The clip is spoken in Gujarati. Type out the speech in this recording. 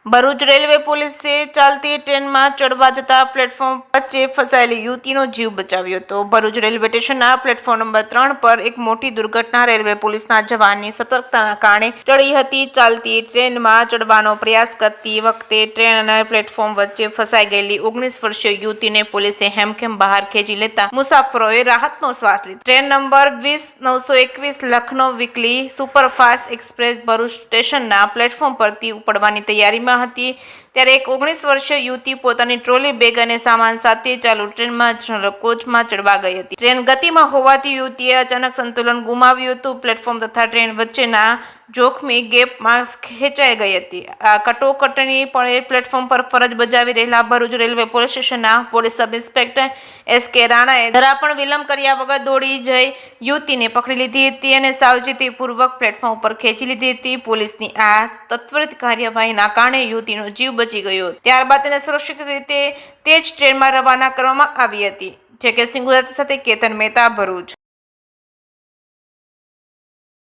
ભરૂચ રેલવે પોલીસે ચાલતી ટ્રેનમાં ચડવા જતા પ્લેટફોર્મ વચ્ચે ફસાયેલી યુવતીનો જીવ બચાવ્યો હતો। ભરૂચ રેલવે સ્ટેશનના પ્લેટફોર્મ નંબર 3 પર એક મોટી દુર્ઘટના રેલવે પોલીસના જવાનની સતર્કતાના કારણે ટળી હતી। ચાલતી ટ્રેનમાં ચડવાનો પ્રયાસ કરતી વખતે ટ્રેન અને પ્લેટફોર્મ વચ્ચે ફસાઈ ગયેલી 19 વર્ષીય યુવતીને પોલીસે હેમખેમ બહાર ખેંચી લેતા મુસાફરોએ રાહતનો શ્વાસ લીધો। Train number 20921 Lucknow weekly superfast express Bharuch સ્ટેશનના પ્લેટફોર્મ પરથી ઉપડવાની તૈયારીમાં હતી ત્યારે એક 19 વર્ષીય યુવતી પોતાની ટ્રોલી બેગ અને સામાન સાથે ચાલુ ટ્રેનમાં જનરલ કોચમાં ચડવા ગઈ હતી। ટ્રેન ગતિમાં હોવાથી યુવતીએ અચાનક સંતુલન ગુમાવ્યું હતું। પ્લેટફોર્મ તથા ટ્રેન વચ્ચેના જોખમી ગેપમાં ખેંચાઈ ગઈ હતી। આ કટોકટીની પળે પ્લેટફોર્મ પર ફરજ બજાવી રહેલા ભરૂચ રેલવે પોલીસ સ્ટેશનના પોલીસ સબ ઇન્સ્પેક્ટર એસ.કે. રાણાએ જરા પણ વિલંબ કર્યા વગર દોડી જઈ યુવતીને પકડી લીધી હતી અને સાવચેતીપૂર્વક પ્લેટફોર્મ ઉપર ખેંચી લીધી હતી। પોલીસની આ ત્વરિત કાર્યવાહીના કારણે યુવતીનો જીવ બચી ગયો। ત્યારબાદ તેને સુરક્ષિત રીતે તે જ ટ્રેનમાં રવાના કરવામાં આવી હતી। જે કે સિંહ ગુજરાતી સાથે કેતન મહેતા, ભરૂચ।